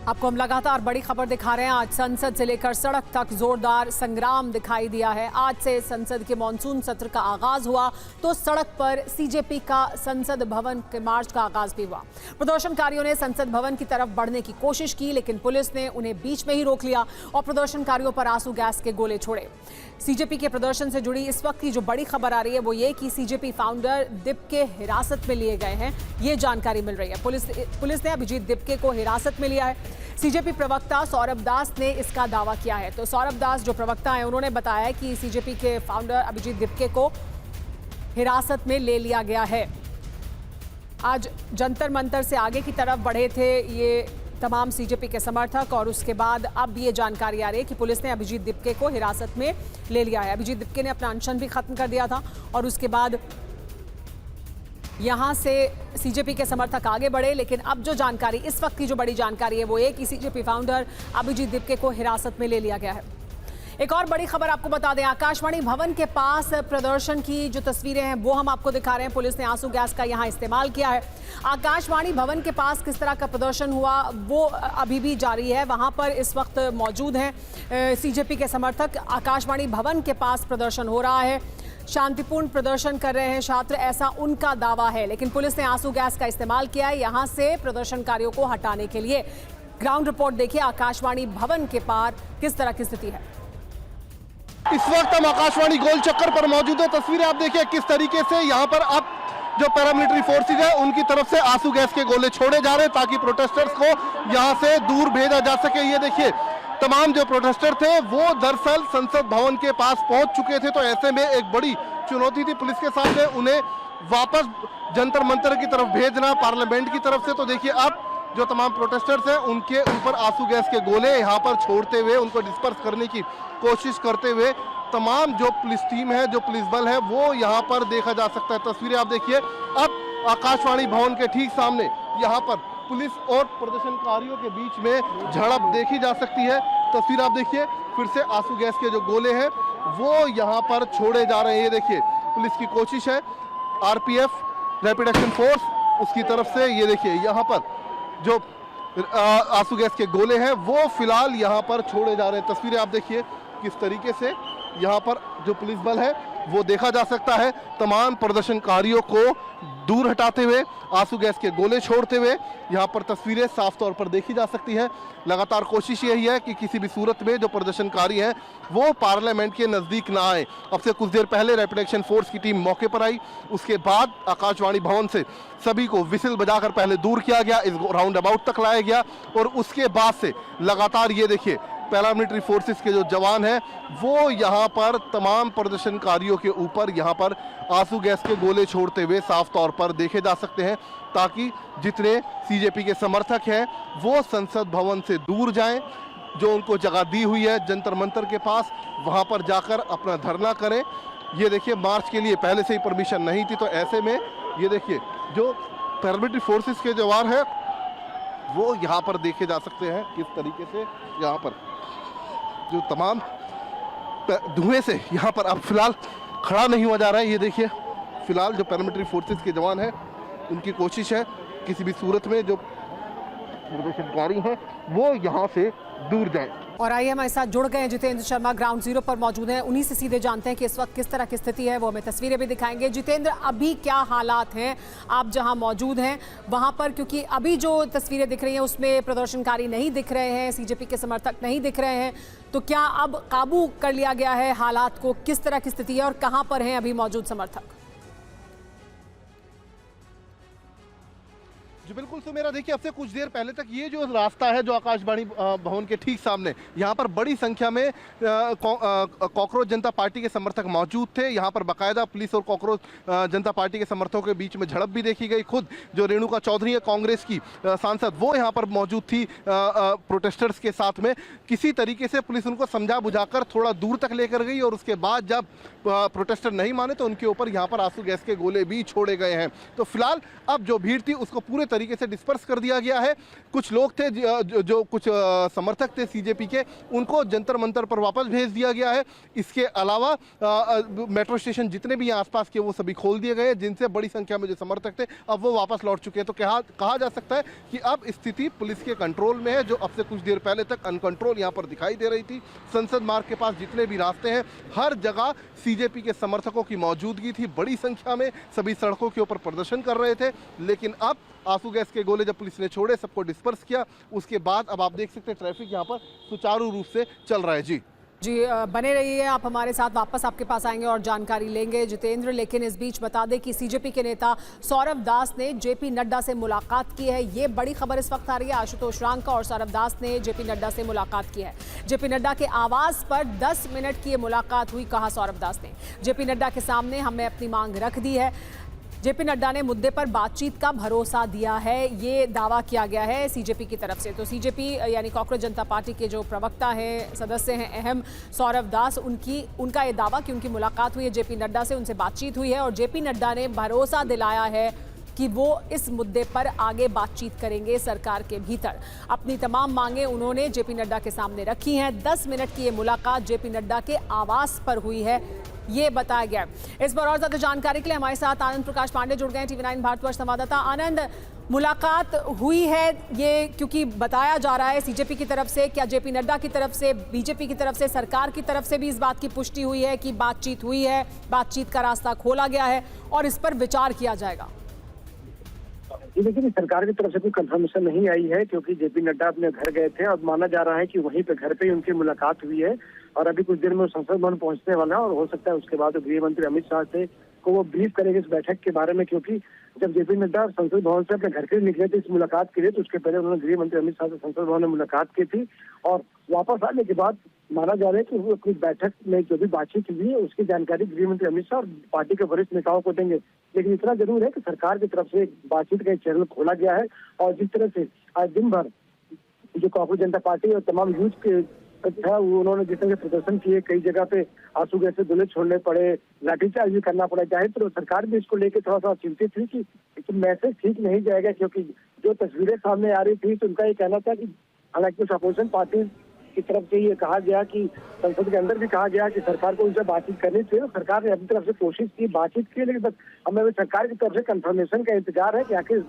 आपको हम लगातार बड़ी खबर दिखा रहे हैं। आज संसद से लेकर सड़क तक जोरदार संग्राम दिखाई दिया है। आज से संसद के मॉनसून सत्र का आगाज हुआ तो सड़क पर सीजेपी का संसद भवन के मार्च का आगाज भी हुआ। प्रदर्शनकारियों ने संसद भवन की तरफ बढ़ने की कोशिश की, लेकिन पुलिस ने उन्हें बीच में ही रोक लिया और प्रदर्शनकारियों पर आंसू गैस के गोले छोड़े। सीजेपी के प्रदर्शन से जुड़ी इस वक्त की जो बड़ी खबर आ रही है वो ये कि सीजेपी फाउंडर दिप्के हिरासत में लिए गए हैं, ये जानकारी मिल रही है। पुलिस ने अभिजीत दिप्के को हिरासत में लिया है। सीजेपी प्रवक्ता सौरभ दास ने इसका दावा किया है। तो सौरभ दास जो प्रवक्ता हैं, उन्होंने बताया कि सीजेपी के फाउंडर अभिजीत दिप्के को हिरासत में ले लिया गया है। आज जंतर मंतर से आगे की तरफ बढ़े थे ये तमाम सीजेपी के समर्थक और उसके बाद अब ये जानकारी आ रही है कि पुलिस ने अभिजीत दिप्के को हिरासत में ले लिया है। अभिजीत दिप्के ने अपना अनशन भी खत्म कर दिया था और उसके बाद यहां से सीजेपी के समर्थक आगे बढ़े, लेकिन अब जो जानकारी इस वक्त की जो बड़ी जानकारी है वो ये कि सीजेपी फाउंडर अभिजीत दिप्के को हिरासत में ले लिया गया है। एक और बड़ी खबर आपको बता दें, आकाशवाणी भवन के पास प्रदर्शन की जो तस्वीरें हैं वो हम आपको दिखा रहे हैं। पुलिस ने आंसू गैस का यहां इस्तेमाल किया है। आकाशवाणी भवन के पास किस तरह का प्रदर्शन हुआ वो अभी भी जारी है। वहां पर इस वक्त मौजूद हैं सीजेपी के समर्थक। आकाशवाणी भवन के पास प्रदर्शन हो रहा है, शांतिपूर्ण प्रदर्शन कर रहे हैं छात्र, ऐसा उनका दावा है, लेकिन पुलिस ने आंसू गैस का इस्तेमाल किया है यहां से प्रदर्शनकारियों को हटाने के लिए। ग्राउंड रिपोर्ट देखिए आकाशवाणी भवन के पार किस तरह की स्थिति है। इस वक्त हम आकाशवाणी गोल चक्कर पर मौजूद है। तस्वीरें आप देखिए किस तरीके से यहाँ पर अब जो पैरामिलिट्री फोर्सेज है उनकी तरफ से आंसू गैस के गोले छोड़े जा रहे हैं ताकि प्रोटेस्टर्स को यहाँ से दूर भेजा जा सके। ये देखिए तमाम जो प्रोटेस्टर थे वो दरअसल संसद भवन के पास पहुंच चुके थे, तो ऐसे में एक बड़ी चुनौती थी पुलिस के सामने उन्हें वापस जंतर मंतर की तरफ भेजना पार्लियामेंट की तरफ से। तो देखिए अब जो तमाम प्रोटेस्टर्स हैं उनके ऊपर आंसू गैस के गोले यहाँ पर छोड़ते हुए उनको डिस्पर्स करने की कोशिश करते हुए तमाम जो पुलिस टीम है, जो पुलिस बल है, वो यहाँ पर देखा जा सकता है। तस्वीरें आप देखिए अब आकाशवाणी भवन के ठीक सामने यहाँ पर पुलिस और प्रदर्शनकारियों के बीच में झड़प देखी जा सकती है। तस्वीर आप देखिए फिर से आंसू गैस के जो गोले हैं वो यहाँ पर छोड़े जा रहे हैं। ये देखिए पुलिस की कोशिश है, आरपीएफ रैपिड एक्शन फोर्स उसकी तरफ से। ये देखिए यहाँ पर जो आंसू गैस के गोले हैं वो फिलहाल यहाँ पर छोड़े जा रहे हैं। तस्वीरें आप देखिए किस तरीके से यहाँ पर जो पुलिस बल है वो देखा जा सकता है तमाम प्रदर्शनकारियों को दूर हटाते हुए आंसू गैस के गोले छोड़ते हुए। यहाँ पर तस्वीरें साफ तौर पर देखी जा सकती हैं। लगातार कोशिश यही है कि किसी भी सूरत में जो प्रदर्शनकारी हैं वो पार्लियामेंट के नज़दीक ना आए। अब से कुछ देर पहले रैपिड एक्शन फोर्स की टीम मौके पर आई, उसके बाद आकाशवाणी भवन से सभी को विसिल बजाकर पहले दूर किया गया, इस राउंड अबाउट तक लाया गया और उसके बाद से लगातार ये देखिए पैरामिलिट्री फोर्सेस के जो जवान हैं वो यहाँ पर तमाम प्रदर्शनकारियों के ऊपर यहाँ पर आंसू गैस के गोले छोड़ते हुए साफ तौर पर देखे जा सकते हैं ताकि जितने सीजेपी के समर्थक हैं वो संसद भवन से दूर जाएं। जो उनको जगह दी हुई है जंतर मंतर के पास वहाँ पर जाकर अपना धरना करें। ये देखिए मार्च के लिए पहले से ही परमिशन नहीं थी, तो ऐसे में ये देखिए जो पैरामिलिट्री फोर्सेस के जवान हैं वो यहाँ पर देखे जा सकते हैं किस तरीके से यहाँ पर जो तमाम धुएं से यहाँ पर अब फिलहाल खड़ा नहीं हुआ जा रहा है। ये देखिए फिलहाल जो पैरामिलिट्री फोर्सेस के जवान हैं उनकी कोशिश है किसी भी सूरत में जो प्रदर्शनकारी हैं वो यहाँ से दूर जाए। और आइए हमारे साथ जुड़ गए जितेंद्र शर्मा, ग्राउंड जीरो पर मौजूद हैं, उन्हीं से सीधे जानते हैं कि इस वक्त किस तरह की स्थिति है। वो हमें तस्वीरें भी दिखाएंगे। जितेंद्र, अभी क्या हालात हैं आप जहां मौजूद हैं वहां पर, क्योंकि अभी जो तस्वीरें दिख रही हैं उसमें प्रदर्शनकारी नहीं दिख रहे हैं, सीजेपी के समर्थक नहीं दिख रहे हैं, तो क्या अब काबू कर लिया गया है हालात को? किस तरह की स्थिति है और कहाँ पर हैं अभी मौजूद समर्थक? जी बिल्कुल सुमेरा, देखिए अब से कुछ देर पहले तक ये जो रास्ता है जो आकाशवाणी भवन के ठीक सामने, यहाँ पर बड़ी संख्या में कॉकरोच जनता पार्टी के समर्थक मौजूद थे। यहाँ पर बाकायदा पुलिस और कॉकरोच जनता पार्टी के समर्थकों के बीच में झड़प भी देखी गई। खुद जो रेणुका चौधरी है कांग्रेस की सांसद वो यहाँ पर मौजूद थी प्रोटेस्टर्स के साथ में। किसी तरीके से पुलिस उनको समझा बुझाकर थोड़ा दूर तक लेकर गई और उसके बाद जब प्रोटेस्टर नहीं माने तो उनके ऊपर यहाँ पर आंसू गैस के गोले भी छोड़े गए हैं। तो फिलहाल अब जो भीड़ थी उसको पूरे तरीके से डिस्पर्स कर दिया गया है। कुछ लोग थे जो कुछ समर्थक थे सीजेपी के, उनको जंतर मंतर पर वापस भेज दिया गया है। इसके अलावा मेट्रो स्टेशन जितने भी आसपास के वो सभी खोल दिए गए, जिनसे बड़ी संख्या में जो समर्थक थे अब वो वापस लौट चुके हैं। तो कहा जा सकता है कि अब स्थिति पुलिस के कंट्रोल में है, जो अब से कुछ देर पहले तक अनकंट्रोल यहाँ पर दिखाई दे रही थी। संसद मार्ग के पास जितने भी रास्ते हैं, हर जगह सीजेपी के समर्थकों की मौजूदगी थी। बड़ी संख्या में सभी सड़कों के ऊपर प्रदर्शन कर रहे थे। लेकिन अब आंसू गैस के गोले जब पुलिस ने छोड़े, सबको डिस्पर्स किया, उसके बाद अब आप देख सकते हैं ट्रैफिक यहाँ पर सुचारू रूप से चल रहा है। जी बने रहिए आप हमारे साथ, वापस आपके पास आएंगे और जानकारी लेंगे जितेंद्र। लेकिन इस बीच बता दें कि सीजेपी के नेता सौरभ दास ने जेपी नड्डा से मुलाकात की है। ये बड़ी खबर इस वक्त आ रही है। आशुतोष रांका और सौरभ दास ने जेपी नड्डा से मुलाकात की है। जेपी नड्डा के आवास पर 10 मिनट की ये मुलाकात हुई, कहा सौरभ दास ने। जेपी नड्डा के सामने हमने अपनी मांग रख दी है। जेपी नड्डा ने मुद्दे पर बातचीत का भरोसा दिया है, ये दावा किया गया है सीजेपी की तरफ से। तो सीजेपी यानी कांग्रेस जनता पार्टी के जो प्रवक्ता हैं, सदस्य हैं अहम सौरभ दास, उनका ये दावा कि उनकी मुलाकात हुई है जेपी नड्डा से, उनसे बातचीत हुई है और जेपी नड्डा ने भरोसा दिलाया है कि वो इस मुद्दे पर आगे बातचीत करेंगे सरकार के भीतर। अपनी तमाम मांगे उन्होंने जेपी नड्डा के सामने रखी हैं। 10 मिनट की ये मुलाकात जेपी नड्डा के आवास पर हुई है, ये बताया गया। इस पर और ज्यादा जानकारी के लिए हमारे साथ आनंद प्रकाश पांडे जुड़ गए, TV9 भारतवर्ष संवाददाता। आनंद, मुलाकात हुई है ये क्योंकि बताया जा रहा है सीजेपी की तरफ से, क्या जेपी नड्डा की तरफ से, बीजेपी की तरफ से, सरकार की तरफ से भी इस बात की पुष्टि हुई है कि बातचीत हुई है, बातचीत का रास्ता खोला गया है और इस पर विचार किया जाएगा? लेकिन सरकार की तरफ से कोई कंफर्मेशन नहीं आई है, क्योंकि जेपी नड्डा अपने घर गए थे और माना जा रहा है कि वहीं पे घर पे ही उनकी मुलाकात हुई है और अभी कुछ देर में संसद भवन पहुंचने वाला है और हो सकता है उसके बाद गृह मंत्री अमित शाह से को वो ब्रीफ करेंगे इस बैठक के बारे में। क्योंकि जब जेपी नड्डा संसद भवन से अपने घर के लिए निकले थे इस मुलाकात के लिए, तो उसके पहले उन्होंने गृह मंत्री अमित शाह से संसद भवन में मुलाकात की थी और वापस आने के बाद माना जा रहा है कि वो अपनी बैठक में जो भी बातचीत हुई है उसकी जानकारी गृह मंत्री अमित शाह और पार्टी के वरिष्ठ नेताओं को देंगे। लेकिन इतना जरूर है कि सरकार की तरफ से बातचीत का एक चैनल खोला गया है और जिस तरह से आज दिन भर जो कांग्रेस जनता पार्टी और तमाम यूथ के था वो उन्होंने जिस तरह प्रदर्शन किए, कई जगह पे आंसू गैस से गोले छोड़ने पड़े, लाठीचार्ज भी करना पड़ा, चाहे तो सरकार भी इसको लेकर थोड़ा सा चिंतित थी कि मैसेज ठीक नहीं जाएगा। क्योंकि जो तस्वीरें सामने आ रही थी तो उनका ये कहना था कि हालांकि कुछ अपोजिशन पार्टी की तरफ से ये कहा गया कि संसद के अंदर भी कहा गया कि सरकार को उनसे बातचीत करनी चाहिए, सरकार ने अपनी तरफ से कोशिश की, बातचीत की, लेकिन बस हमें सरकार की तरफ से कंफर्मेशन का इंतजार है कि आखिर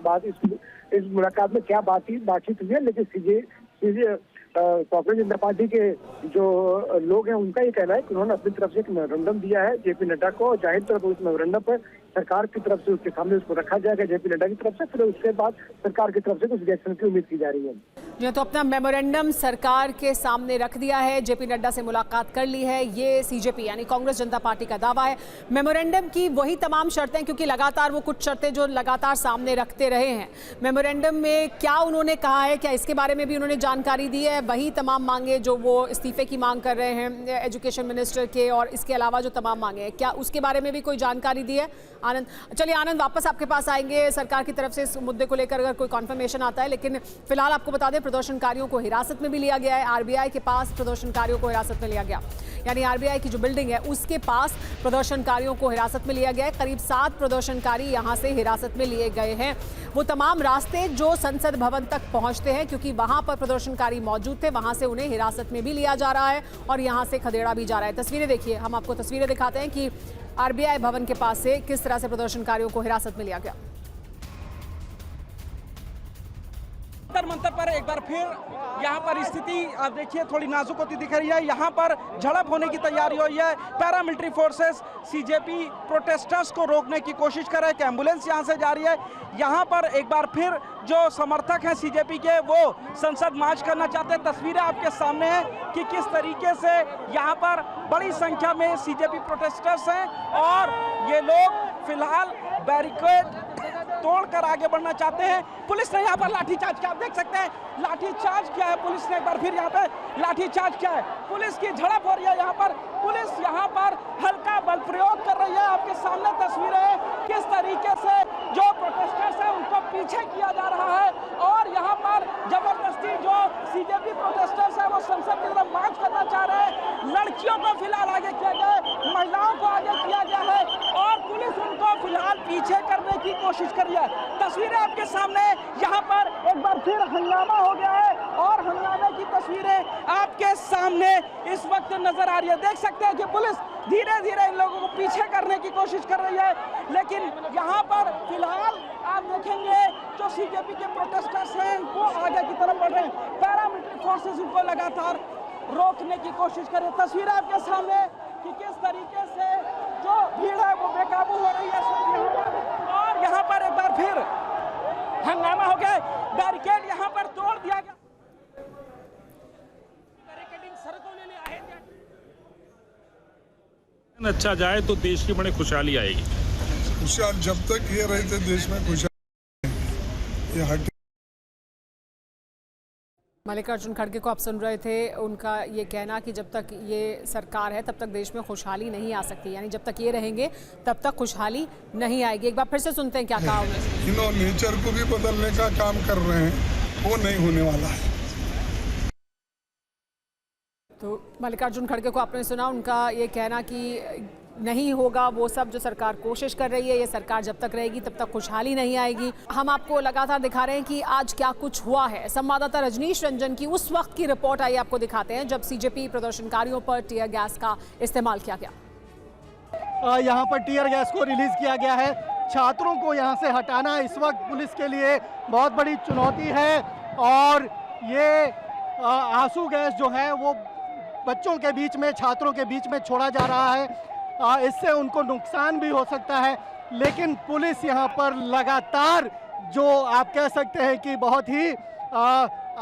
इस मुलाकात में क्या बातचीत हुई है। लेकिन कांग्रेस जनता पार्टी के जो लोग हैं उनका ये कहना है कि उन्होंने अपनी तरफ से एक मेमोरेंडम दिया है जेपी नड्डा को, जाहिर तौर पर उस मेमोरेंडम पर सरकार की तरफ से उसके सामने उसको रखा जाएगा जेपी नड्डा की तरफ से, फिर उसके बाद सरकार की तरफ से कुछ रिएक्शन की उम्मीद की जा रही है। जी, तो अपना मेमोरेंडम सरकार के सामने रख दिया है, जेपी नड्डा से मुलाकात कर ली है, ये सीजेपी यानी कांग्रेस जनता पार्टी का दावा है। मेमोरेंडम की वही तमाम शर्तें, क्योंकि लगातार वो कुछ शर्तें जो लगातार सामने रखते रहे हैं, मेमोरेंडम में क्या उन्होंने कहा है, क्या इसके बारे में भी उन्होंने जानकारी दी है? वही तमाम मांगे जो वो इस्तीफे की मांग कर रहे हैं एजुकेशन मिनिस्टर के और इसके अलावा जो तमाम मांगे हैं, क्या उसके बारे में भी कोई जानकारी दी है? आनंद, चलिए आनंद वापस आपके पास आएंगे सरकार की तरफ से इस मुद्दे को लेकर अगर कोई कन्फर्मेशन आता है। लेकिन फिलहाल आपको बता दें प्रदर्शनकारियों को हिरासत में भी लिया गया है। आरबीआई के पास प्रदर्शनकारियों को हिरासत में लिया गया, यानी आरबीआई की जो बिल्डिंग है उसके पास प्रदर्शनकारियों को हिरासत में लिया गया है। करीब 7 प्रदर्शनकारी यहां से हिरासत में लिए गए हैं। वो तमाम रास्ते जो संसद भवन तक पहुंचते हैं, क्योंकि वहां पर प्रदर्शनकारी मौजूद थे, वहां से उन्हें हिरासत में भी लिया जा रहा है और यहां से खदेड़ा भी जा रहा है। तस्वीरें देखिए, हम आपको तस्वीरें दिखाते हैं कि आरबीआई भवन के पास से किस तरह से प्रदर्शनकारियों को हिरासत में लिया गया। मंतर पर एक बार फिर यहाँ पर स्थिति आप देखिए थोड़ी नाजुक होती दिख रही है। यहाँ पर झड़प होने की तैयारी हुई है। पैरामिलिट्री फोर्सेस सीजेपी प्रोटेस्टर्स को रोकने की कोशिश कर रहे हैं कि एम्बुलेंस यहाँ से जा रही है। यहाँ पर एक बार फिर जो समर्थक हैं सीजेपी के वो संसद मार्च करना चाहते हैं। तस्वीरें आपके सामने हैं कि किस तरीके से यहाँ पर बड़ी संख्या में सीजेपी प्रोटेस्टर्स हैं और ये लोग फिलहाल बैरिकेड तोड़कर आगे बढ़ना चाहते हैं। पुलिस ने यहाँ पर लाठीचार्ज किया, आप देख सकते हैं लाठीचार्ज किया है पुलिस ने। एक बार फिर यहाँ पे लाठीचार्ज किया है, पुलिस की झड़प हो रही है। यहाँ पर पुलिस यहाँ पर हल्का बल प्रयोग कर रही है। आपके सामने तस्वीरें हैं किस तरीके से जो प्रोटेस्टर्स हैं उनको पीछे किया जा रहा है और यहाँ पर जबरदस्ती जो सीजेपी प्रोटेस्टर्स हैं वो संसद की तरफ मार्च करना चाह रहे हैं। लड़कियों को फिलहाल आगे किया गया है, महिलाओं को आगे किया गया है और पुलिस उनको फिलहाल पीछे करने की कोशिश कर रही है। तस्वीरें आपके सामने यहाँ फिर हंगामा हो गया है और हंगामे की तस्वीरें आपके सामने इस वक्त नजर आ रही है। देख सकते हैं कि पुलिस धीरे धीरे इन लोगों को पीछे करने की कोशिश कर रही है, लेकिन यहाँ पर फिलहाल आप देखेंगे जो सीजेपी के प्रोटेस्टर्स हैं वो आगे की तरफ बढ़ रहे हैं। पैरामिलिट्री फोर्सेस उनको लगातार रोकने की कोशिश कर रहे हैं। तस्वीर आपके सामने कि किस तरीके से जो भीड़ है वो बेकाबू हो रही है और यहाँ पर एक बार फिर हंगामा हो गया। बैरिकेड यहाँ पर तोड़ दिया गया। बैरिकेडिंग सड़कों ने आहे अच्छा जाए तो देश की बड़ी खुशहाली आएगी। खुशहाल जब तक ये रहे थे देश में खुशहाल ये हट। मल्लिकार्जुन खड़गे को आप सुन रहे थे, उनका ये कहना कि जब तक ये सरकार है तब तक देश में खुशहाली नहीं आ सकती, यानी जब तक ये रहेंगे तब तक खुशहाली नहीं आएगी। एक बार फिर से सुनते हैं क्या कहा उन्होंने। इन्होंने नेचर को भी बदलने का काम कर रहे हैं, वो नहीं होने वाला है। तो मल्लिकार्जुन खड़गे को आपने सुना, उनका ये कहना कि नहीं होगा वो सब जो सरकार कोशिश कर रही है, ये सरकार जब तक रहेगी तब तक खुशहाली नहीं आएगी। हम आपको लगातार दिखा रहे हैं कि आज क्या कुछ हुआ है। संवाददाता रजनीश रंजन की उस वक्त की रिपोर्ट आई आपको दिखाते हैं जब सीजेपी प्रदर्शनकारियों पर टीयर गैस का इस्तेमाल किया गया। यहाँ पर टीयर गैस को रिलीज किया गया है। छात्रों को यहाँ से हटाना इस वक्त पुलिस के लिए बहुत बड़ी चुनौती है और ये आंसू गैस जो है वो बच्चों के बीच में, छात्रों के बीच में छोड़ा जा रहा है। इससे उनको नुकसान भी हो सकता है, लेकिन पुलिस यहाँ पर लगातार जो आप कह सकते हैं कि बहुत ही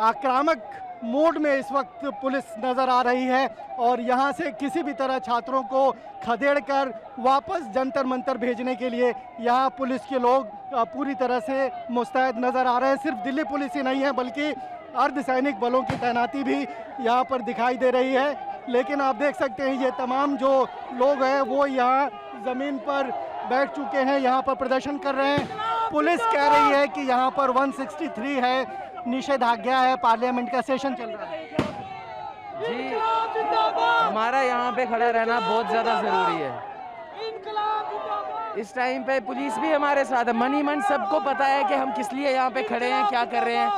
आक्रामक मोड में इस वक्त पुलिस नज़र आ रही है और यहाँ से किसी भी तरह छात्रों को खदेड़कर वापस जंतर मंतर भेजने के लिए यहाँ पुलिस के लोग पूरी तरह से मुस्तैद नज़र आ रहे हैं। सिर्फ दिल्ली पुलिस ही नहीं है बल्कि अर्धसैनिक बलों की तैनाती भी यहाँ पर दिखाई दे रही है। लेकिन आप देख सकते हैं ये तमाम जो लोग हैं वो यहाँ ज़मीन पर बैठ चुके हैं, यहाँ पर प्रदर्शन कर रहे हैं। पुलिस कह रही है कि यहाँ पर 163 है, निषेधाज्ञा है, पार्लियामेंट का सेशन चल रहा है। जी हमारा यहाँ पे खड़ा रहना बहुत ज़्यादा ज़रूरी है। इस टाइम पे पुलिस भी हमारे साथ है, मनी मन सबको पता है कि हम किस लिए यहाँ पे खड़े हैं, क्या कर रहे हैं।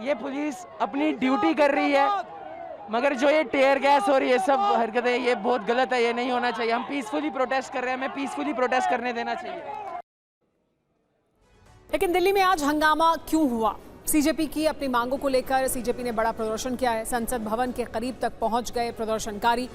ये पुलिस अपनी ड्यूटी कर रही है, मगर जो ये टेयर गैस और ये सब हरकतें ये बहुत गलत है, ये नहीं होना चाहिए। हम पीसफुली प्रोटेस्ट कर रहे हैं, हमें पीसफुली प्रोटेस्ट करने देना चाहिए। लेकिन दिल्ली में आज हंगामा क्यों हुआ? सीजेपी की अपनी मांगों को लेकर सीजेपी ने बड़ा प्रदर्शन किया है। संसद भवन के करीब तक पहुंच गए प्रदर्शनकारी,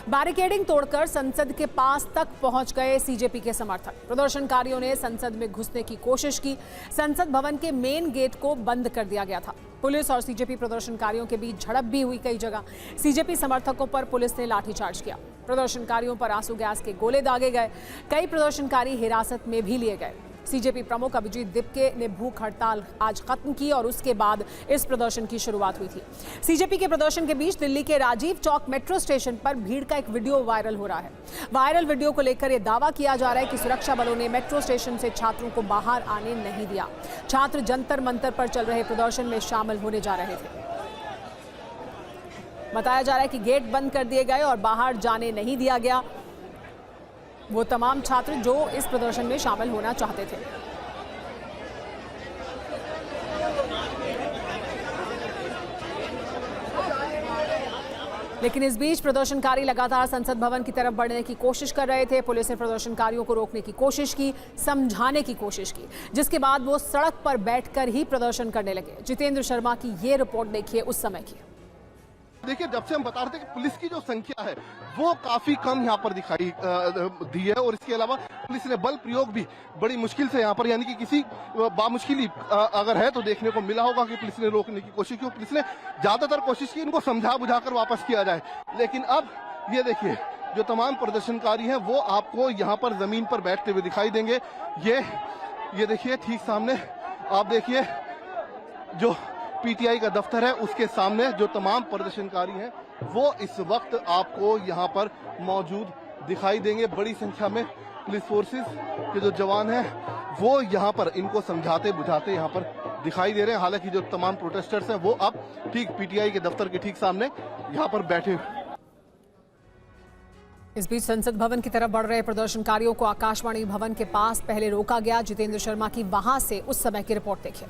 बैरिकेडिंग तोड़कर संसद के पास तक पहुंच गए सीजेपी के समर्थक। प्रदर्शनकारियों ने संसद में घुसने की कोशिश की। संसद भवन के मेन गेट को बंद कर दिया गया था। पुलिस और सीजेपी प्रदर्शनकारियों के बीच झड़प भी हुई। कई जगह सीजेपी समर्थकों पर पुलिस ने लाठीचार्ज किया। प्रदर्शनकारियों पर आंसू गैस के गोले दागे गए। कई प्रदर्शनकारी हिरासत में भी लिए गए। सीजेपी प्रमुख अभिजीत दिपके ने भूख हड़ताल आज खत्म की और उसके बाद इस प्रदर्शन की शुरुआत हुई थी। सीजेपी के प्रदर्शन के बीच दिल्ली के राजीव चौक मेट्रो स्टेशन पर भीड़ का एक वीडियो वायरल हो रहा है। वायरल वीडियो को लेकर यह दावा किया जा रहा है कि सुरक्षा बलों ने मेट्रो स्टेशन से छात्रों को बाहर आने नहीं दिया। छात्र जंतर मंतर पर चल रहे प्रदर्शन में शामिल होने जा रहे थे। बताया जा रहा है कि गेट बंद कर दिए गए और बाहर जाने नहीं दिया गया वो तमाम छात्र जो इस प्रदर्शन में शामिल होना चाहते थे। लेकिन इस बीच प्रदर्शनकारी लगातार संसद भवन की तरफ बढ़ने की कोशिश कर रहे थे। पुलिस ने प्रदर्शनकारियों को रोकने की कोशिश की, समझाने की कोशिश की, जिसके बाद वो सड़क पर बैठकर ही प्रदर्शन करने लगे। जितेंद्र शर्मा की ये रिपोर्ट देखिए उस समय की। देखिए, जब से हम बता रहे थे कि पुलिस की जो संख्या है वो काफी कम यहाँ पर दिखाई दी है और इसके अलावा पुलिस ने बल प्रयोग भी बड़ी मुश्किल से यहाँ पर, यानी कि किसी बामुश्किल अगर है तो देखने को मिला होगा कि पुलिस ने रोकने की कोशिश की। पुलिस ने ज्यादातर कोशिश की इनको समझा बुझाकर वापस किया जाए, लेकिन अब ये देखिए जो तमाम प्रदर्शनकारी हैं वो आपको यहाँ पर जमीन पर बैठते हुए दिखाई देंगे। ये देखिए ठीक सामने आप देखिए जो पीटीआई का दफ्तर है उसके सामने जो तमाम प्रदर्शनकारी हैं वो इस वक्त आपको यहाँ पर मौजूद दिखाई देंगे। बड़ी संख्या में पुलिस फोर्सेस के जो जवान हैं वो यहाँ पर इनको समझाते बुझाते यहाँ पर दिखाई दे रहे हैं। हालांकि जो तमाम प्रोटेस्टर्स हैं वो अब ठीक पीटीआई के दफ्तर के ठीक सामने यहाँ पर बैठे। इस बीच संसद भवन की तरफ बढ़ रहे प्रदर्शनकारियों को आकाशवाणी भवन के पास पहले रोका गया। जितेंद्र शर्मा की वहां से उस समय की रिपोर्ट देखिए।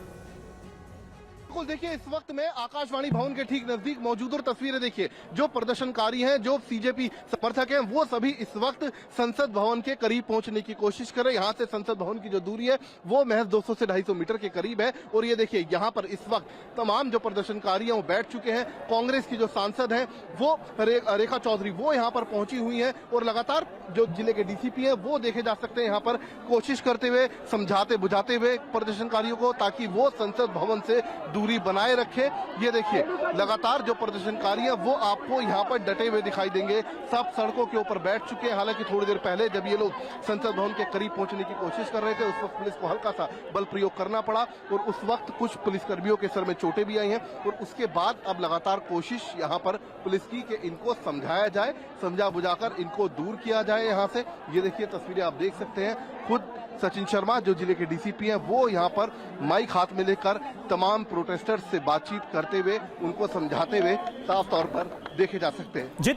बिल्कुल, देखिए इस वक्त मैं आकाशवाणी भवन के ठीक नजदीक मौजूद और तस्वीरें देखिए, जो प्रदर्शनकारी हैं, जो सीजेपी समर्थक हैं, वो सभी इस वक्त संसद भवन के करीब पहुंचने की कोशिश कर रहे हैं। यहाँ से संसद भवन की जो दूरी है वो महज 200 से 250 मीटर के करीब है। और ये देखिए यहाँ पर इस वक्त तमाम जो प्रदर्शनकारी हैं वो बैठ चुके हैं। कांग्रेस की जो सांसद हैं वो रेखा चौधरी वो यहाँ पर पहुंची हुई हैं और लगातार जो जिले के डीसीपी हैं वो देखे जा सकते हैं यहाँ पर कोशिश करते हुए, समझाते बुझाते हुए प्रदर्शनकारियों को, ताकि वो संसद भवन से दूरी बनाए रखे। ये देखिए लगातार जो प्रदर्शनकारी हैं वो आपको यहाँ पर डटे हुए दिखाई देंगे, सब सड़कों के ऊपर बैठ चुके हैं। हालांकि थोड़ी देर पहले जब ये लोग संसद भवन के करीब पहुंचने की कोशिश कर रहे थे, उस वक्त पुलिस को हल्का सा बल प्रयोग करना पड़ा और उस वक्त कुछ पुलिसकर्मियों के सर में चोटें भी आई हैं। और उसके बाद अब लगातार कोशिश यहाँ पर पुलिस की कि इनको समझाया जाए, समझा बुझाकर इनको दूर किया जाए यहाँ से। ये देखिए तस्वीरें आप देख सकते हैं, खुद सचिन शर्मा जो जिले के डीसीपी हैं वो यहाँ पर माइक हाथ में लेकर तमाम प्रोटेस्टर्स से बातचीत करते हुए, उनको समझाते हुए साफ तौर पर देखे जा सकते हैं।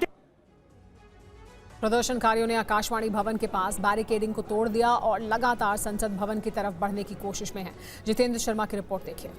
प्रदर्शनकारियों ने आकाशवाणी भवन के पास बैरिकेडिंग को तोड़ दिया और लगातार संसद भवन की तरफ बढ़ने की कोशिश में है। जितेंद्र शर्मा की रिपोर्ट देखिए।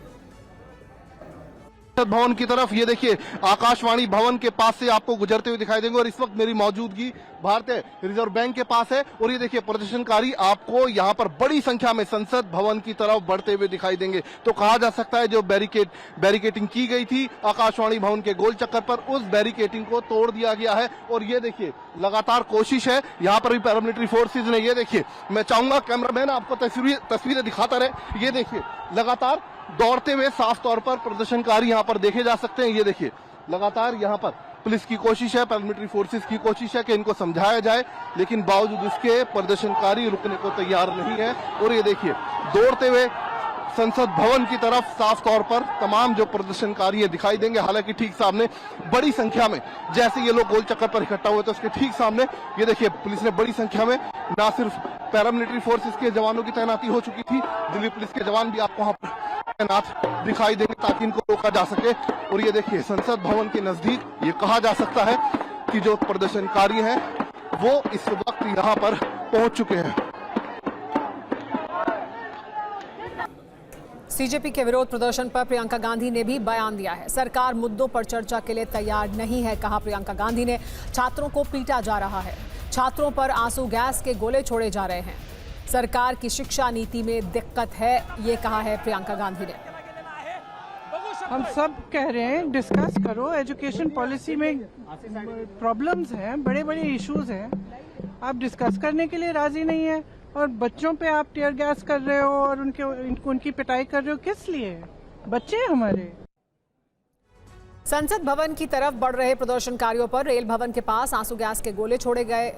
संसद भवन की तरफ ये देखिए आकाशवाणी भवन के पास से आपको गुजरते हुए दिखाई देंगे और इस वक्त मेरी मौजूदगी भारतीय रिजर्व बैंक के पास है। और ये देखिए प्रदर्शनकारी आपको यहाँ पर बड़ी संख्या में संसद भवन की तरफ बढ़ते हुए दिखाई देंगे। तो कहा जा सकता है जो बैरिकेडिंग की गई थी आकाशवाणी भवन के गोल चक्कर पर, उस बैरिकेडिंग को तोड़ दिया गया है। और ये देखिए लगातार कोशिश है, यहाँ पर भी पैरामिलिट्री फोर्सेज ने, ये देखिए मैं चाहूंगा कैमरामैन आपको तस्वीरें दिखाता रहे। ये देखिए लगातार दौड़ते हुए साफ तौर पर प्रदर्शनकारी यहाँ पर देखे जा सकते हैं। ये देखिए लगातार यहाँ पर पुलिस की कोशिश है, पैरामिलिट्री फोर्सेस की कोशिश है कि इनको समझाया जाए, लेकिन बावजूद इसके प्रदर्शनकारी रुकने को तैयार नहीं है। और ये देखिए दौड़ते हुए संसद भवन की तरफ साफ तौर पर तमाम जो प्रदर्शनकारी दिखाई देंगे। हालांकि ठीक सामने बड़ी संख्या में जैसे ये लोग गोल चक्कर पर इकट्ठा हुए थे, उसके ठीक सामने ये देखिए पुलिस ने बड़ी संख्या में न सिर्फ पैरामिलिट्री फोर्सेस के जवानों की तैनाती हो चुकी थी, दिल्ली पुलिस के जवान भी आपको वहां पर तैनात दिखाई देंगे ताकि इनको रोका जा सके। और ये देखिए संसद भवन के नजदीक ये कहा जा सकता है कि जो प्रदर्शनकारी हैं वो इस वक्त यहाँ पर पहुंच चुके हैं। सीजेपी के विरोध प्रदर्शन पर प्रियंका गांधी ने भी बयान दिया है। सरकार मुद्दों पर चर्चा के लिए तैयार नहीं है, कहा प्रियंका गांधी ने। छात्रों को पीटा जा रहा है, छात्रों पर आंसू गैस के गोले छोड़े जा रहे हैं। सरकार की शिक्षा नीति में दिक्कत है, ये कहा है प्रियंका गांधी ने। हम सब कह रहे हैं डिस्कस करो, एजुकेशन पॉलिसी में प्रॉब्लम्स हैं, बड़े बड़े इश्यूज हैं, आप डिस्कस करने के लिए राजी नहीं है और बच्चों पे आप टीयर गैस कर रहे हो और उनकी पिटाई कर रहे हो, किस लिए? बच्चे हमारे। संसद भवन की तरफ बढ़ रहे प्रदर्शनकारियों पर रेल भवन के पास आंसू गैस के गोले छोड़े गए।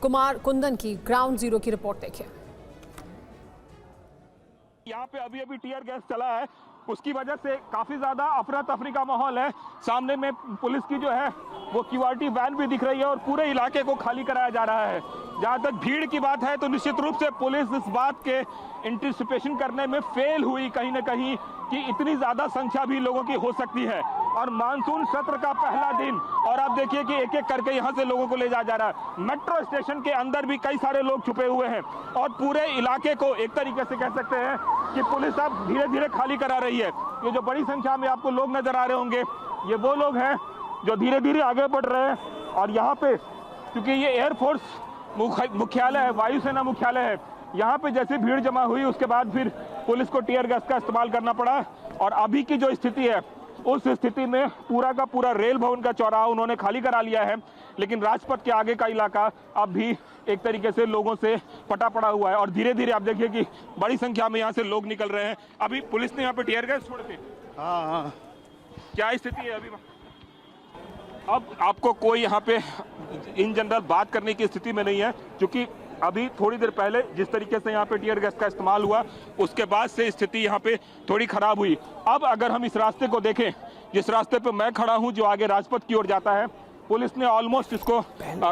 कुमार कुंदन की ग्राउंड जीरो की रिपोर्ट देखिए। यहाँ पे अभी अभी टीयर गैस चला है, उसकी वजह से काफी ज्यादा अफरा तफरी का माहौल है। सामने में पुलिस की जो है वो क्यूआरटी वैन भी दिख रही है और पूरे इलाके को खाली कराया जा रहा है। जहां तक भीड़ की बात है तो निश्चित रूप से पुलिस इस बात के एंटिसिपेशन करने में फेल हुई कहीं ना कहीं कि इतनी ज्यादा संख्या भी लोगों की हो सकती है। और मानसून सत्र का पहला दिन और आप देखिए कि एक एक करके यहाँ से लोगों को ले जा रहा है। मेट्रो स्टेशन के अंदर भी कई सारे लोग छुपे हुए हैं और पूरे इलाके को एक तरीके से कह सकते हैं कि पुलिस अब धीरे धीरे खाली करा रही है। ये जो बड़ी संख्या में आपको लोग नजर आ रहे होंगे, ये वो लोग हैं जो धीरे धीरे आगे बढ़ रहे हैं। और यहाँ पे क्योंकि ये एयरफोर्स मुख्यालय है, वायुसेना मुख्यालय है, यहाँ पे जैसे भीड़ जमा हुई उसके बाद फिर पुलिस को टीयर गैस का इस्तेमाल करना पड़ा। और अभी की जो स्थिति है उस स्थिति में पूरा का पूरा रेल भवन का चौराहा उन्होंने खाली करा लिया है, लेकिन राजपथ के आगे का इलाका अब भी एक तरीके से लोगों से पटा पड़ा हुआ है। और धीरे धीरे आप देखिए कि बड़ी संख्या में यहाँ से लोग निकल रहे हैं। अभी पुलिस ने यहाँ पे टीयर गैस छोड़े थे। हाँ, क्या स्थिति है अभी? अब आपको कोई यहाँ पे इन जनरल बात करने की स्थिति में नहीं है, क्योंकि अभी थोड़ी देर पहले जिस तरीके से यहाँ पे टीयर गैस का इस्तेमाल हुआ उसके बाद से स्थिति यहाँ पे थोड़ी खराब हुई। अब अगर हम इस रास्ते को देखें, जिस रास्ते पे मैं खड़ा हूँ जो आगे राजपथ की ओर जाता है, पुलिस ने ऑलमोस्ट इसको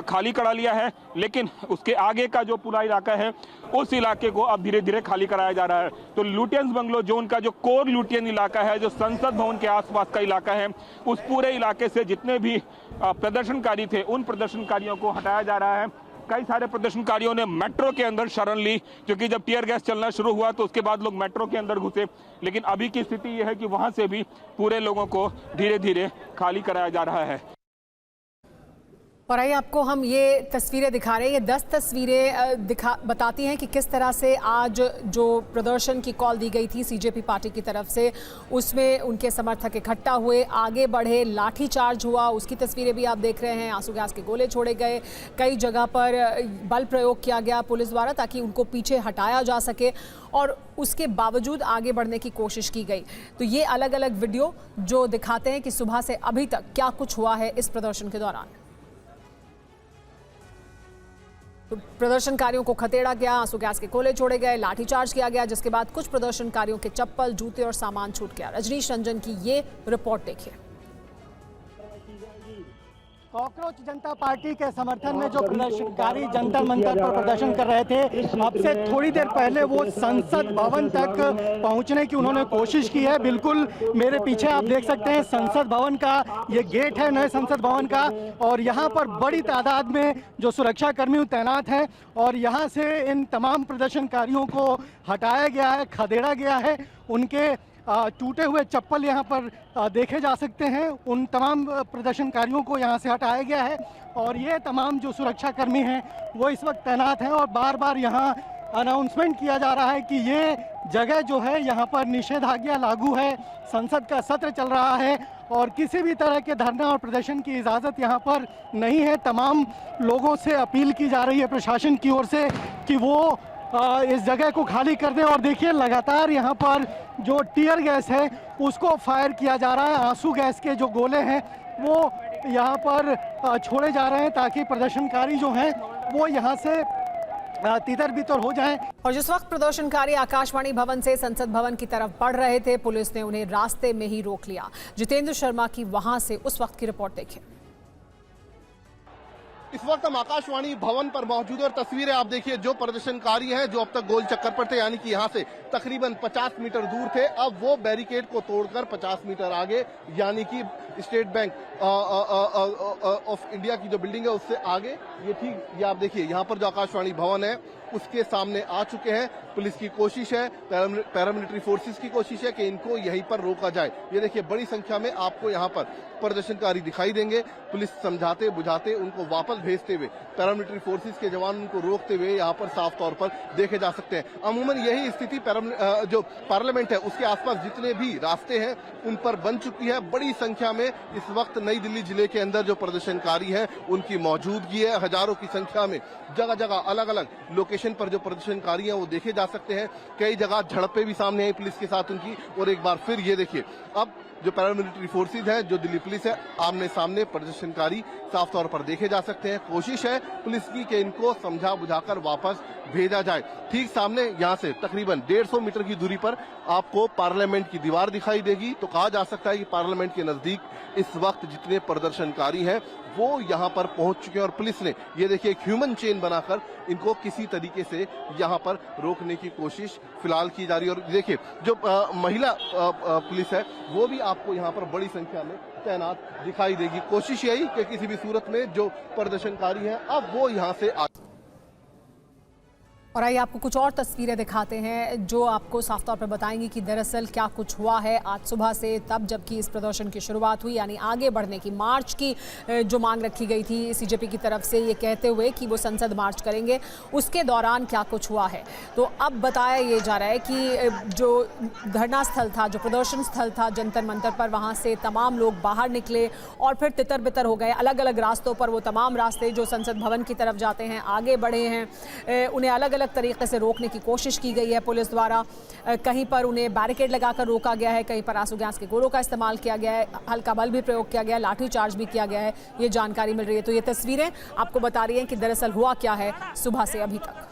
खाली करा लिया है, लेकिन उसके आगे का जो पूरा इलाका है उस इलाके को अब धीरे धीरे खाली कराया जा रहा है। तो लुटियंस बंगलो जोन का जो कोर लुटियन इलाका है, जो संसद भवन के आसपास का इलाका है, उस पूरे इलाके से जितने भी प्रदर्शनकारी थे उन प्रदर्शनकारियों को हटाया जा रहा है। कई सारे प्रदर्शनकारियों ने मेट्रो के अंदर शरण ली, क्योंकि जब टीयर गैस चलना शुरू हुआ तो उसके बाद लोग मेट्रो के अंदर घुसे। लेकिन अभी की स्थिति यह है कि वहां से भी पूरे लोगों को धीरे धीरे खाली कराया जा रहा है। और आइए आपको हम ये तस्वीरें दिखा रहे हैं। ये 10 तस्वीरें बताती हैं कि किस तरह से आज जो प्रदर्शन की कॉल दी गई थी सीजेपी पार्टी की तरफ से, उसमें उनके समर्थक इकट्ठा हुए, आगे बढ़े, लाठीचार्ज हुआ, उसकी तस्वीरें भी आप देख रहे हैं। आंसू गैस के गोले छोड़े गए, कई जगह पर बल प्रयोग किया गया पुलिस द्वारा ताकि उनको पीछे हटाया जा सके, और उसके बावजूद आगे बढ़ने की कोशिश की गई। तो ये अलग अलग वीडियो जो दिखाते हैं कि सुबह से अभी तक क्या कुछ हुआ है इस प्रदर्शन के दौरान। तो प्रदर्शनकारियों को खदेड़ा गया, आंसू गैस के गोले छोड़े गए, लाठीचार्ज किया गया, जिसके बाद कुछ प्रदर्शनकारियों के चप्पल, जूते और सामान छूट गया। रजनीश रंजन की ये रिपोर्ट देखिए। कॉकरोच जनता पार्टी के समर्थन में जो प्रदर्शनकारी जंतर मंतर पर प्रदर्शन कर रहे थे, अब से थोड़ी देर पहले वो संसद भवन तक पहुंचने की उन्होंने कोशिश की है। बिल्कुल मेरे पीछे आप देख सकते हैं संसद भवन का ये गेट है, नए संसद भवन का, और यहाँ पर बड़ी तादाद में जो सुरक्षा कर्मी तैनात हैं और यहाँ से इन तमाम प्रदर्शनकारियों को हटाया गया है, खदेड़ा गया है। उनके टूटे हुए चप्पल यहाँ पर देखे जा सकते हैं। उन तमाम प्रदर्शनकारियों को यहाँ से हटाया गया है और ये तमाम जो सुरक्षा कर्मी हैं वो इस वक्त तैनात हैं, और बार बार यहाँ अनाउंसमेंट किया जा रहा है कि ये जगह जो है यहाँ पर निषेधाज्ञा लागू है, संसद का सत्र चल रहा है और किसी भी तरह के धरना और प्रदर्शन की इजाज़त यहाँ पर नहीं है। तमाम लोगों से अपील की जा रही है प्रशासन की ओर से कि वो इस जगह को खाली कर दें। और देखिए लगातार यहाँ पर जो टीयर गैस है उसको फायर किया जा रहा है, आंसू गैस के जो गोले हैं वो यहाँ पर छोड़े जा रहे हैं ताकि प्रदर्शनकारी जो हैं वो यहाँ से तितर बितर हो जाएं। और जिस वक्त प्रदर्शनकारी आकाशवाणी भवन से संसद भवन की तरफ बढ़ रहे थे, पुलिस ने उन्हें रास्ते में ही रोक लिया। जितेंद्र शर्मा की वहां से उस वक्त की रिपोर्ट देखिए। इस वक्त हम आकाशवाणी भवन पर मौजूद है और तस्वीरें आप देखिए। जो प्रदर्शनकारी हैं जो अब तक गोल चक्कर पर थे, यानी कि यहाँ से तकरीबन 50 मीटर दूर थे, अब वो बैरिकेड को तोड़कर 50 मीटर आगे, यानी कि स्टेट बैंक ऑफ इंडिया की जो बिल्डिंग है उससे आगे, ये ठीक ये आप देखिए यहाँ पर जो आकाशवाणी भवन है उसके सामने आ चुके हैं। पुलिस की कोशिश है, पैरामिलिट्री फोर्सेस की कोशिश है कि इनको यहीं पर रोका जाए। ये देखिए बड़ी संख्या में आपको यहाँ पर प्रदर्शनकारी दिखाई देंगे। पुलिस समझाते बुझाते उनको वापस भेजते हुए, पैरामिलिट्री फोर्सेस के जवान उनको रोकते हुए यहाँ पर साफ तौर पर देखे जा सकते हैं। अमूमन यही स्थिति जो पार्लियामेंट है उसके आसपास जितने भी रास्ते हैं उन पर बन चुकी है। बड़ी संख्या में इस वक्त नई दिल्ली जिले के अंदर जो प्रदर्शनकारी हैं उनकी मौजूदगी है। हजारों की संख्या में जगह जगह अलग अलग लोकेशन पर जो प्रदर्शनकारी हैं वो देखे जा सकते हैं। कई जगह झड़पें भी सामने आई पुलिस के साथ उनकी। और एक बार फिर ये देखिए, अब जो पैरामिलिट्री फोर्सेज है, जो दिल्ली पुलिस है, आमने सामने प्रदर्शनकारी साफ तौर पर देखे जा सकते हैं। कोशिश है पुलिस की कि इनको समझा बुझाकर वापस भेजा जाए। ठीक सामने यहाँ से तकरीबन 150 मीटर की दूरी पर आपको पार्लियामेंट की दीवार दिखाई देगी। तो कहा जा सकता है कि पार्लियामेंट के नजदीक इस वक्त जितने प्रदर्शनकारी हैं वो यहाँ पर पहुंच चुके हैं और पुलिस ने ये देखिए एक ह्यूमन चेन बनाकर इनको किसी तरीके से यहाँ पर रोकने की कोशिश फिलहाल की जा रही है। और देखिए जो महिला पुलिस है वो भी आपको यहाँ पर बड़ी संख्या में तैनात दिखाई देगी। कोशिश यही कि किसी भी सूरत में जो प्रदर्शनकारी हैं अब वो यहाँ से और आइए आपको कुछ और तस्वीरें दिखाते हैं जो आपको साफ तौर पर बताएंगी कि दरअसल क्या कुछ हुआ है आज सुबह से, तब जबकि इस प्रदर्शन की शुरुआत हुई, यानी आगे बढ़ने की, मार्च की जो मांग रखी गई थी सीजेपी की तरफ से, ये कहते हुए कि वो संसद मार्च करेंगे, उसके दौरान क्या कुछ हुआ है। तो अब बताया ये जा रहा है कि जो धरना स्थल था, जो प्रदर्शन स्थल था जंतर मंतर पर, वहाँ से तमाम लोग बाहर निकले और फिर तितर बितर हो गए। अलग अलग रास्तों पर वो तमाम रास्ते जो संसद भवन की तरफ जाते हैं आगे बढ़े हैं, उन्हें अलग अलग तरीके से रोकने की कोशिश की गई है पुलिस द्वारा। कहीं पर उन्हें बैरिकेड लगाकर रोका गया है, कहीं पर आंसू गैस के गोलों का इस्तेमाल किया गया है, हल्का बल भी प्रयोग किया गया है, लाठीचार्ज भी किया गया है, ये जानकारी मिल रही है। तो ये तस्वीरें आपको बता रही हैं कि दरअसल हुआ क्या है सुबह से अभी तक।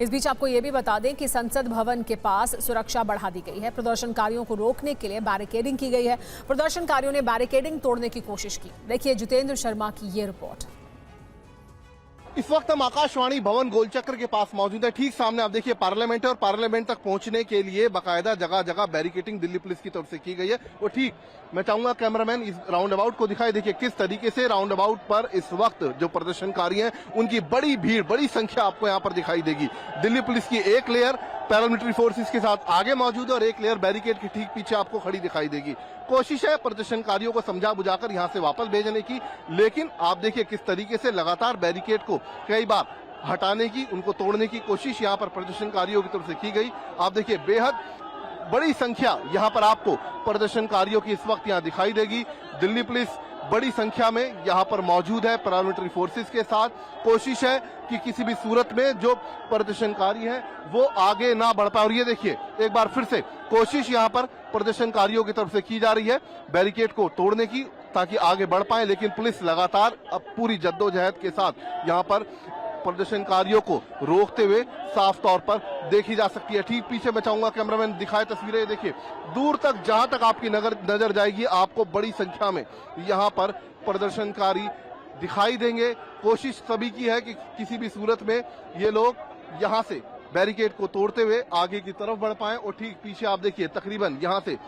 इस बीच आपको ये भी बता दें कि संसद भवन के पास सुरक्षा बढ़ा दी गई है। प्रदर्शनकारियों को रोकने के लिए बैरिकेडिंग की गई है। प्रदर्शनकारियों ने बैरिकेडिंग तोड़ने की कोशिश की। देखिए जितेंद्र शर्मा की ये रिपोर्ट। इस वक्त हम आकाशवाणी भवन गोलचक्र के पास मौजूद है। ठीक सामने आप देखिए पार्लियामेंट है और पार्लियामेंट तक पहुंचने के लिए बाकायदा जगह जगह बैरिकेडिंग दिल्ली पुलिस की तरफ से की गई है। और ठीक मैं चाहूंगा कैमरामैन इस राउंड अबाउट को दिखाए। देखिए किस तरीके से राउंड अबाउट पर इस वक्त जो प्रदर्शनकारी हैं उनकी बड़ी भीड़, बड़ी संख्या आपको यहाँ पर दिखाई देगी। दिल्ली पुलिस की एक लेयर पैरामिलिट्री फोर्सेस के साथ आगे मौजूद है और एक लेयर बैरिकेड के ठीक पीछे आपको खड़ी दिखाई देगी। कोशिश है प्रदर्शनकारियों को समझा बुझाकर यहां से वापस भेजने की, लेकिन आप देखिए किस तरीके से लगातार बैरिकेड को कई बार हटाने की, उनको तोड़ने की कोशिश यहां पर प्रदर्शनकारियों की तरफ से की गई। आप देखिए बेहद बड़ी संख्या यहां पर आपको प्रदर्शनकारियों की इस वक्त यहां दिखाई देगी। दिल्ली पुलिस बड़ी संख्या में यहां पर मौजूद है पैरामिलिट्री फोर्सेस के साथ। कोशिश है कि किसी भी सूरत में जो प्रदर्शनकारी है वो आगे ना बढ़ पाए। और ये देखिए एक बार फिर से कोशिश यहां पर प्रदर्शनकारियों की तरफ से की जा रही है बैरिकेड को तोड़ने की ताकि आगे बढ़ पाए, लेकिन पुलिस लगातार अब पूरी जद्दोजहद के साथ यहां पर प्रदर्शनकारियों को रोकते हुए साफ तौर पर देखी जा सकती है। ठीक पीछे मैं चाहूंगा कैमरामैन दिखाए तस्वीरें। देखिए दूर तक जहां तक आपकी नजर जाएगी आपको बड़ी संख्या में यहां पर प्रदर्शनकारी दिखाई देंगे। कोशिश सभी की है कि किसी भी सूरत में ये लोग यहां से बैरिकेड को तोड़ते हुए आगे की तरफ बढ़ पाएं। और ठीक पीछे आप देखिए तकरीबन यहां से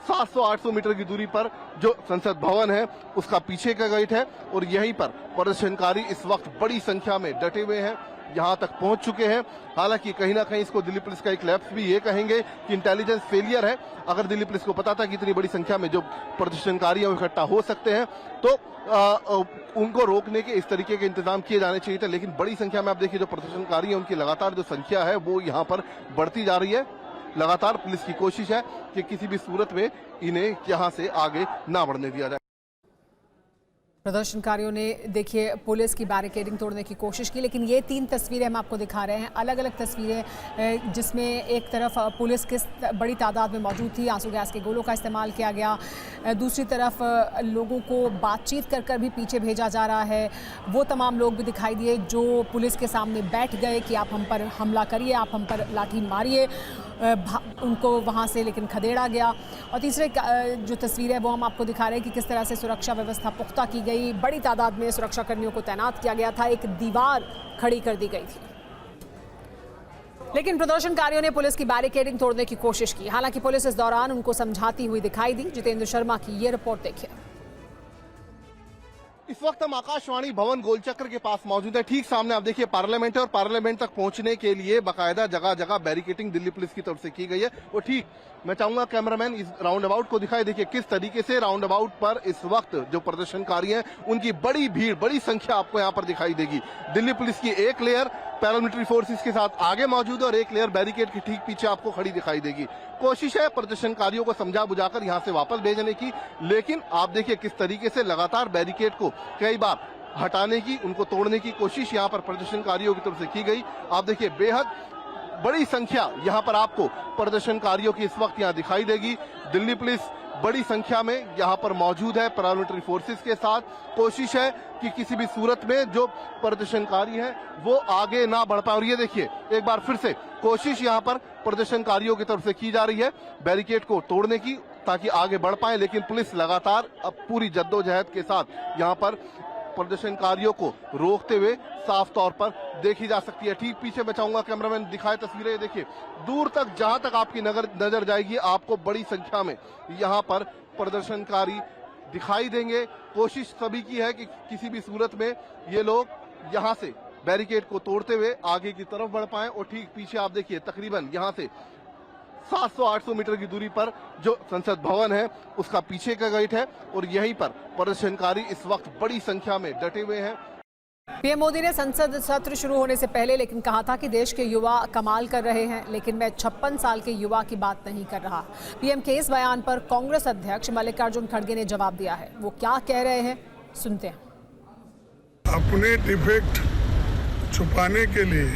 700-800 मीटर की दूरी पर जो संसद भवन है उसका पीछे का गेट है और यहीं पर प्रदर्शनकारी इस वक्त बड़ी संख्या में डटे हुए हैं, यहां तक पहुंच चुके हैं। हालांकि कहीं ना कहीं इसको दिल्ली पुलिस का एक लैप्स भी ये कहेंगे कि इंटेलिजेंस फेलियर है। अगर दिल्ली पुलिस को पता था कि इतनी बड़ी संख्या में जो प्रदर्शनकारी इकट्ठा हो सकते हैं तो उनको रोकने के इस तरीके के इंतजाम किए जाने चाहिए थे, लेकिन बड़ी संख्या में आप देखिए जो प्रदर्शनकारी है उनकी लगातार जो संख्या है वो यहाँ पर बढ़ती जा रही है। लगातार पुलिस की कोशिश है कि किसी भी सूरत में इन्हें यहां से आगे ना बढ़ने दिया जाए। प्रदर्शनकारियों ने देखिए पुलिस की बैरिकेडिंग तोड़ने की कोशिश की, लेकिन ये 3 तस्वीरें हम आपको दिखा रहे हैं, अलग अलग तस्वीरें जिसमें एक तरफ पुलिस की बड़ी तादाद में मौजूद थी, आंसू गैस के गोलों का इस्तेमाल किया गया, दूसरी तरफ लोगों को बातचीत कर कर भी पीछे भेजा जा रहा है। वो तमाम लोग भी दिखाई दिए जो पुलिस के सामने बैठ गए कि आप हम पर हमला करिए, आप हम पर लाठी मारिए, उनको वहाँ से लेकिन खदेड़ा गया। और तीसरे जो तस्वीर है वो हम आपको दिखा रहे हैं कि किस तरह से सुरक्षा व्यवस्था पुख्ता की गई, बड़ी तादाद में सुरक्षा कर्मियों को तैनात किया गया था, एक दीवार खड़ी कर दी गई थी। लेकिन प्रदर्शनकारियों ने पुलिस की बैरिकेडिंग तोड़ने की कोशिश की। हालांकि पुलिस इस दौरान उनको समझाती हुई दिखाई दी। जितेंद्र शर्मा की ये रिपोर्ट देखिए। इस वक्त हम आकाशवाणी भवन गोलचक्र के पास मौजूद है। ठीक सामने आप देखिए पार्लियामेंट है और पार्लियामेंट तक पहुंचने के लिए बाकायदा जगह जगह बैरिकेडिंग दिल्ली पुलिस की तरफ से की गई है। और ठीक मैं चाहूंगा कैमरामैन इस राउंड अबाउट को दिखाए। देखिए किस तरीके से राउंड अबाउट पर इस वक्त जो प्रदर्शनकारी हैं उनकी बड़ी भीड़, बड़ी संख्या आपको यहाँ पर दिखाई देगी। दिल्ली पुलिस की एक लेयर पैरामिलिट्री फोर्सेस के साथ आगे मौजूद है और एक लेयर बैरिकेड के ठीक पीछे आपको खड़ी दिखाई देगी। कोशिश है प्रदर्शनकारियों को समझा बुझाकर यहां से वापस भेजने की, लेकिन आप देखिए किस तरीके से लगातार बैरिकेड को कई बार हटाने की, उनको तोड़ने की कोशिश यहां पर प्रदर्शनकारियों की तरफ से की गई। आप देखिए बेहद बड़ी संख्या यहां पर आपको प्रदर्शनकारियों की इस वक्त यहां दिखाई देगी। दिल्ली पुलिस बड़ी संख्या में यहां पर मौजूद है पैरामिलिट्री फोर्सेस के साथ। कोशिश है कि किसी भी सूरत में जो प्रदर्शनकारी है वो आगे ना बढ़ पाए। और ये देखिए एक बार फिर से कोशिश यहां पर प्रदर्शनकारियों की तरफ से की जा रही है बैरिकेड को तोड़ने की ताकि आगे बढ़ पाए, लेकिन पुलिस लगातार अब पूरी जद्दोजहद के साथ यहां पर प्रदर्शनकारियों को रोकते हुए साफ तौर पर देखी जा सकती है। ठीक पीछे मैं चाहूंगा कैमरामैन दिखाए तस्वीरें। देखिए दूर तक जहां तक आपकी नजर जाएगी आपको बड़ी संख्या में यहां पर प्रदर्शनकारी दिखाई देंगे। कोशिश सभी की है कि किसी भी सूरत में ये लोग यहां से बैरिकेड को तोड़ते हुए आगे की तरफ बढ़ पाएं। और ठीक पीछे आप देखिए तकरीबन यहां से 700-800 मीटर की दूरी पर जो संसद भवन है उसका पीछे का गेट है और यहीं पर प्रदर्शनकारी इस वक्त बड़ी संख्या में डटे हुए हैं। पीएम मोदी ने संसद सत्र शुरू होने से पहले लेकिन कहा था कि देश के युवा कमाल कर रहे हैं, लेकिन मैं 56 साल के युवा की बात नहीं कर रहा। पीएम के इस बयान पर कांग्रेस अध्यक्ष मल्लिकार्जुन खड़गे ने जवाब दिया है। वो क्या कह रहे हैं सुनते हैं। अपने डिफेक्ट छुपाने के लिए,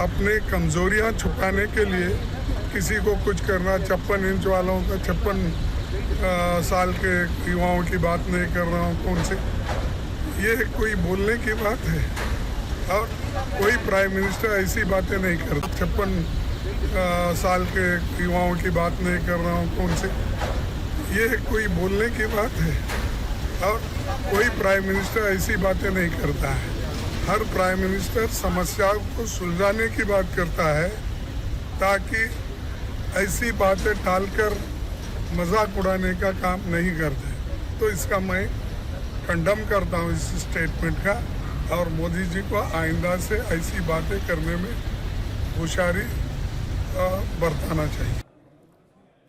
अपने कमजोरियां छुपाने के लिए किसी को कुछ करना, 56 इंच वालों का 56 साल के युवाओं की बात नहीं कर रहा हूँ कौन से, ये कोई बोलने की बात है। और कोई प्राइम मिनिस्टर ऐसी बातें नहीं करता। 56 साल के युवाओं की बात नहीं कर रहा हूँ कौन से, ये कोई बोलने की बात है। और कोई प्राइम मिनिस्टर ऐसी बातें नहीं करता है। हर प्राइम मिनिस्टर समस्याओं को सुलझाने की बात करता है, ताकि ऐसी बातें टालकर मजाक उड़ाने का काम नहीं करते। तो इसका मैं कंडम करता हूँ इस स्टेटमेंट का, और मोदी जी को आइंदा से ऐसी बातें करने में होशियारी बरताना चाहिए।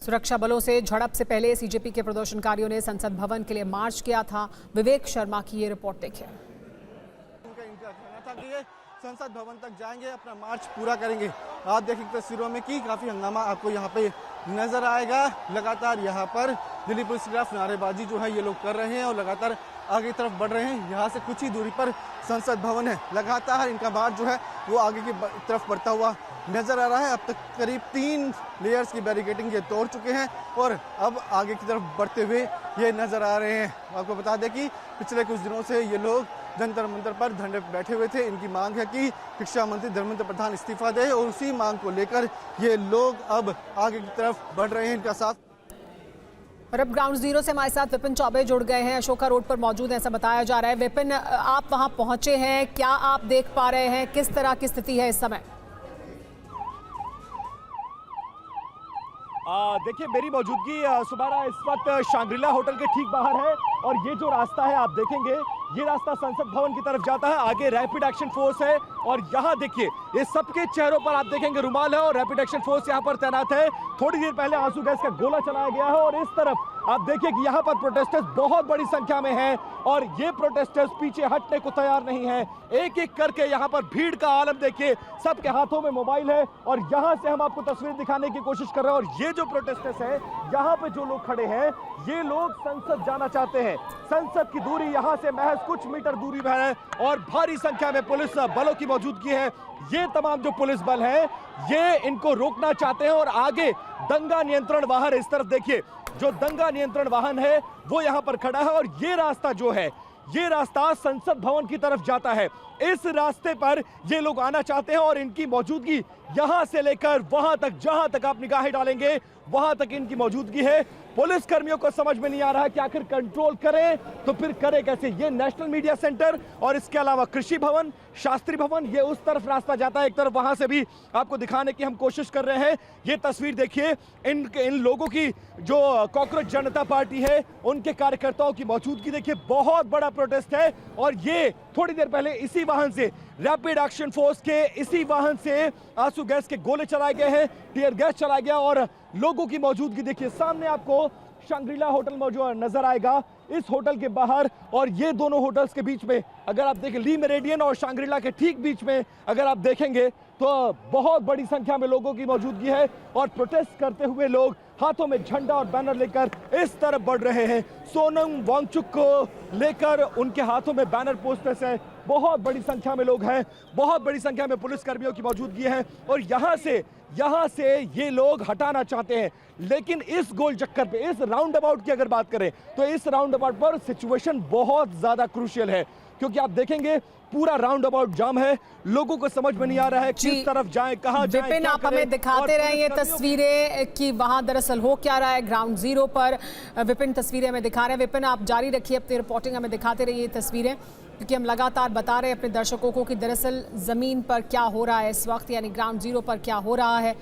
सुरक्षा बलों से झड़प से पहले सीजेपी के प्रदर्शनकारियों ने संसद भवन के लिए मार्च किया था। विवेक शर्मा की ये रिपोर्ट देखिए। उनका इंतजार करना था कि ये संसद भवन तक जाएंगे, अपना मार्च पूरा करेंगे। आप देखेंगे तस्वीरों में कि काफी हंगामा आपको यहाँ पे नजर आएगा। लगातार यहाँ पर दिल्ली पुलिस के खिलाफ नारेबाजी जो है ये लोग कर रहे हैं और लगातार आगे की तरफ बढ़ रहे हैं। यहाँ से कुछ ही दूरी पर संसद भवन है। लगातार इनका मार्च जो है वो आगे की तरफ बढ़ता हुआ नजर आ रहा है। अब तक करीब 3 लेयर्स की बैरिकेडिंग ये तोड़ चुके हैं और अब आगे की तरफ बढ़ते हुए ये नजर आ रहे हैं। आपको बता दें कि पिछले कुछ दिनों से ये लोग जंतर मंतर पर धरने पर बैठे हुए थे। इनकी मांग है कि शिक्षा मंत्री धर्मेंद्र प्रधान इस्तीफा दे और उसी मांग को लेकर ये लोग अब आगे की तरफ बढ़ रहे हैं। इनका साथ और अब ग्राउंड जीरो से हमारे साथ विपिन चौबे जुड़ गए हैं, अशोका रोड पर मौजूद हैं, ऐसा बताया जा रहा है। विपिन, आप वहां पहुंचे हैं, क्या आप देख पा रहे हैं, किस तरह की स्थिति है इस समय? देखिए, मेरी मौजूदगी सुबारा इस वक्त शांग्रीला होटल के ठीक बाहर है और ये जो रास्ता है आप देखेंगे, ये रास्ता संसद भवन की तरफ जाता है। आगे रैपिड एक्शन फोर्स है और यहाँ देखिए ये सबके चेहरों पर आप देखेंगे रुमाल है और रैपिड एक्शन फोर्स यहाँ पर तैनात है। थोड़ी देर पहले आंसू गैस का गोला चलाया गया है और इस तरफ आप देखिए कि यहाँ पर प्रोटेस्टर्स बहुत बड़ी संख्या में हैं और ये प्रोटेस्टर्स पीछे हटने को तैयार नहीं है। एक एक करके यहाँ पर भीड़ का आलम देखिए, सबके हाथों में मोबाइल है और यहाँ से हम आपको तस्वीर दिखाने की कोशिश कर रहे हैं। और ये जो प्रोटेस्टर्स है, यहाँ पे जो लोग खड़े हैं, ये लोग संसद जाना चाहते हैं। संसद की दूरी यहाँ से महज कुछ मीटर दूरी पर है और भारी संख्या में पुलिस बलों की मौजूदगी है। ये तमाम जो पुलिस बल है, ये इनको रोकना चाहते हैं और आगे दंगा नियंत्रण वाहन, इस तरफ देखिए जो दंगा नियंत्रण वाहन है वो यहाँ पर खड़ा है और ये रास्ता जो है, ये रास्ता संसद भवन की तरफ जाता है। इस रास्ते पर ये लोग आना चाहते हैं और इनकी मौजूदगी यहां से लेकर वहां तक, जहां तक आप निगाहें डालेंगे वहां तक इनकी मौजूदगी है। पुलिस कर्मियों को समझ में नहीं आ रहा है कि आखिर कंट्रोल करें तो फिर करें कैसे। ये नेशनल मीडिया सेंटर और इसके अलावा कृषि भवन, शास्त्री भवन, ये उस तरफ रास्ता जाता है। एक तरफ वहां से भी आपको दिखाने की हम कोशिश कर रहे हैं। ये तस्वीर देखिए, इन लोगों की जो कॉकरोच जनता पार्टी है उनके कार्यकर्ताओं की मौजूदगी देखिए। बहुत बड़ा प्रोटेस्ट है और ये थोड़ी देर पहले इसी वाहन से, रैपिड एक्शन फोर्स के इसी वाहन से आंसू गैस के गोले चलाए गए हैं, टीयर गैस चलाया गया और लोगों की मौजूदगी देखिए। सामने आपको शांग्रीला होटल मौजूद नजर आएगा, इस होटल के बाहर और ये दोनों होटल्स के बीच में अगर आप देखें, ली मेरिडियन और शांग्रीला के ठीक बीच में अगर आप देखेंगे तो बहुत बड़ी संख्या में लोगों की मौजूदगी है और प्रोटेस्ट करते हुए लोग हाथों में झंडा और बैनर लेकर इस तरफ बढ़ रहे हैं। सोनम वांगचुक को लेकर उनके हाथों में बैनर पोस्टर्स है। बहुत बड़ी संख्या में लोग हैं, बहुत बड़ी संख्या में पुलिस कर्मियों की मौजूदगी है और यहाँ से ये लोग हटाना चाहते हैं। लेकिन इस गोल चक्कर पे, इस राउंड अबाउट की अगर बात करें तो इस राउंड अबाउट पर सिचुएशन बहुत ज्यादा क्रूशियल है क्योंकि आप देखेंगे पूरा राउंड अबाउट जाम है। लोगों को समझ में नहीं आ रहा है किस तरफ जाएं, कहां जाएं। विपिन, आप हमें दिखाते रहे ये तस्वीरें कि वहां दरअसल हो क्या रहा है ग्राउंड जीरो पर। विपिन तस्वीरें हमें दिखा रहे हैं। विपिन, आप जारी रखिए अपनी रिपोर्टिंग, हमें दिखाते रहिए तस्वीरें, क्योंकि हम लगातार बता रहे हैं अपने दर्शकों को कि दरअसल जमीन पर क्या हो रहा है इस वक्त, यानी ग्राउंड जीरो पर क्या हो रहा है।